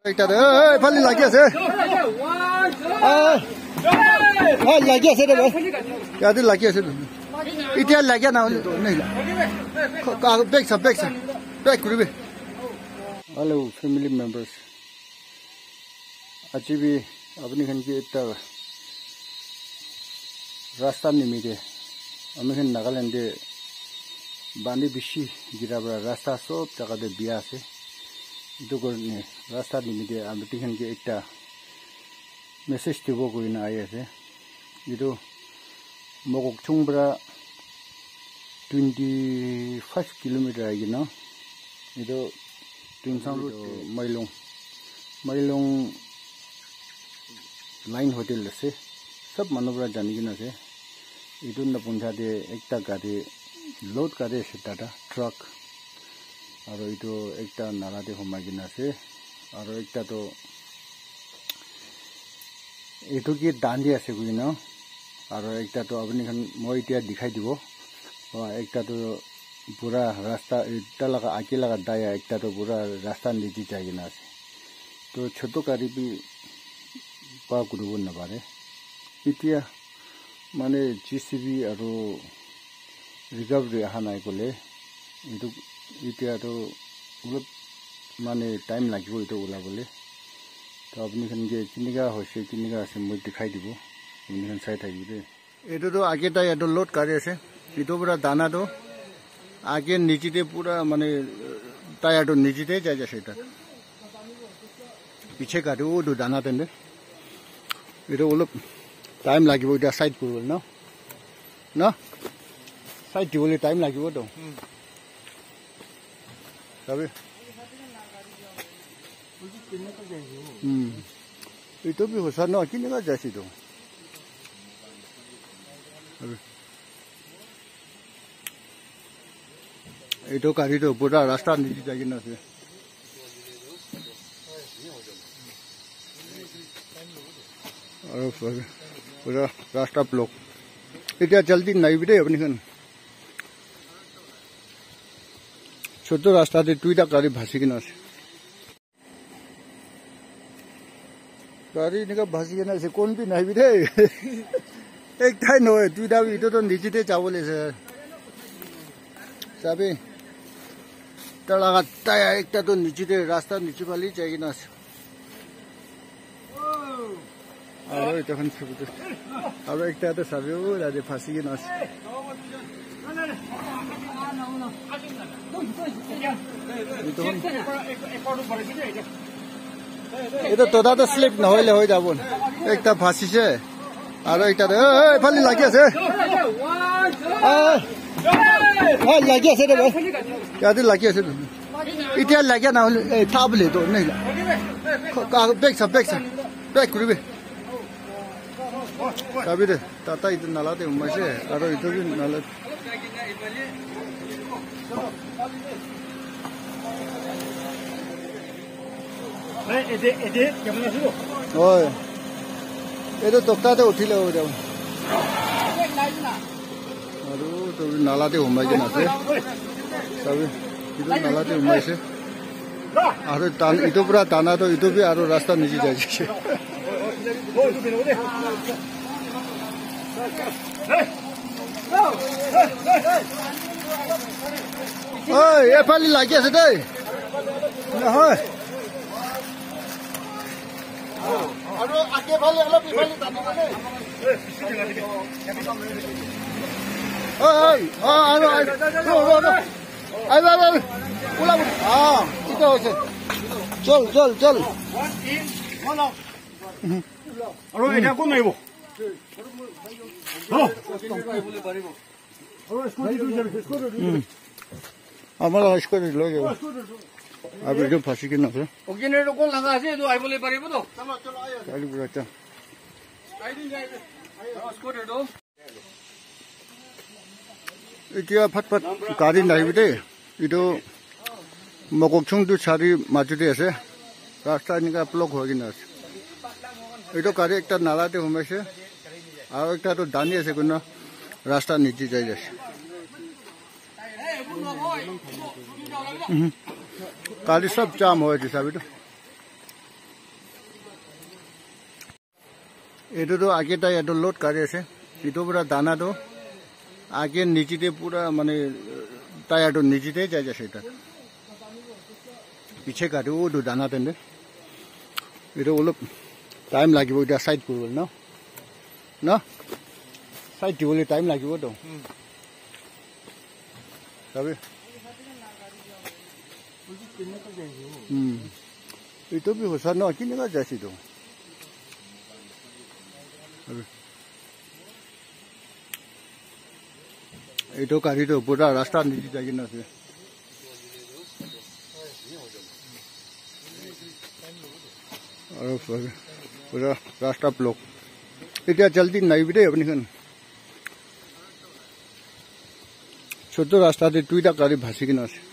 এটা ফালি লাগি আছে লাগি আছে দে ইয়াতে লাগি আছে এতিয়া লাগে না হলে তো নাই বেক করবে हेलो फैमिली मेंबर्स आज भी अपनी खन की एक रास्ता निमित्ते हमें खन नागालैंड बानी बिशी गिरा बड़ा रास्ता सब जगह दे बिया से इतो करने रास्ता निमित्ते अपनी खन की एक मेसेज दिवो कोई ना आया से इतो मोक चुंग बड़ा 25 किलोमीटर आएगी ना इतो Tinsang Mailong line hotel से सब मनोबरा जानी की ना से इधर न पुंजा दे एकता गाड़ी लोड गाड़ी से टाटा ट्रक और इधर एकता नाला दे होमा की ना से और एकता तो इधर की डांडिया से कोई ना और एकता तो अपनी खन मोइटिया दिखाई दिवो और एकता तो पूरा रास्ता इतना लगा आगे लगा दाया एक तो पूरा रास्ता नीचे चाहिए ना से तो छोटो गाड़ी भी पा गुरुबो न पारे इतिया माने जीसीबी और रिकवरी हानाय कोले इतो इतिया तो मतलब माने टाइम लागिबो इतो ओला बोले तो अपनी खन के किनिगा होसे किनिगा से मु दिखाई दिबो अपनी खन साइड थाइबो दे इतो तो आगे ता इतो लोड करे से इतो पूरा दाना तो आगे नीचे पूरा माने टायर तो नीचे जाए जैसे पीछे का वो दो दाना देंगे इधर वो लोग टाइम लगे वो इधर साइड करो ना ना साइड बोले टाइम लगे वो तो तभी इतो भी हो सकता ना किन्हीं का जैसे तो इतो गाड़ी तो पूरा रास्ता नीचे जाएगी ना से और पूरा रास्ता ब्लॉक इतना जल्दी नहीं भी दे अपनी खन छोटो रास्ता दे टूटा गाड़ी भासी की ना से गाड़ी निका भासी की ना से कौन भी नहीं भी दे एक टाइम हो टूटा भी इतो तो नीचे दे चावले से सभी तलागा टाया एक तो नीचे दे रास्ता नीचे वाली चाहिए ना और इतो खन सब अब एक तो सभी वो राजे फांसी के ना इतो तोदा तो स्लिप न होइले हो जाबो एक तो फांसी से और एक तो फाली लागी আছে লাগি আছে দে ইয়াতে লাগি আছে এতিয়া লাগে না হলে থাবলে তো নাই বেক করবে তবে দে টাটা ইতে নালাতে উমাইছে আর ইতো কি নালা এদে কেমন আছো ওই এদে তোকটাতে উঠিলে হই যাও तो नाला ते होमाई के नासे सभी इधर नाला ते होमाई से आरो तान इतो पूरा ताना तो इतो भी आरो रास्ता नीचे जाए छे ओए ये फाली लागी আছে दे নহয় आरो आगे फाली अलप फाली ताना ने चल फाँसी के ना इतिया फटफट गाड़ी नहीं भी दे इतो मकोकचुंग तो सारी माजुदे আছে रास्ता निका ब्लॉक हो गई ना इतो गाड़ी एक नाला दे होमे से और एक तो दानी আছে कोन रास्ता नीचे जाए जैसे गाड़ी सब जाम हो जैसा भी तो এইটোতো আগে তাই এইটো লোড কাঢ়ি আছে এইটো পুৰা দানাটো আগে নিচিতে পুৰা মানে টায়াৰটো নিচিতে যাই আছে তাত পিছে কাটি ওটো দানা তেন্তে এইটো অলপ টাইম লাগিব এতিয়া সাইড কৰিবলৈ ন সাইড দিবলৈ টাইম লাগিবতো তবে এইটো বি সঁচা ন কেনেকুৱা যাইছিতো এইটো গাড়ীটো পুৰা ৰাস্তা নিচি যাই কিনে আছে আৰু পুৰা ৰাস্তা ব্লক এতিয়া জলদি নাহিবি দেই আপুনি ছোট ৰাস্তাতে দুইটা গাড়ী ভাসি কিনে আছে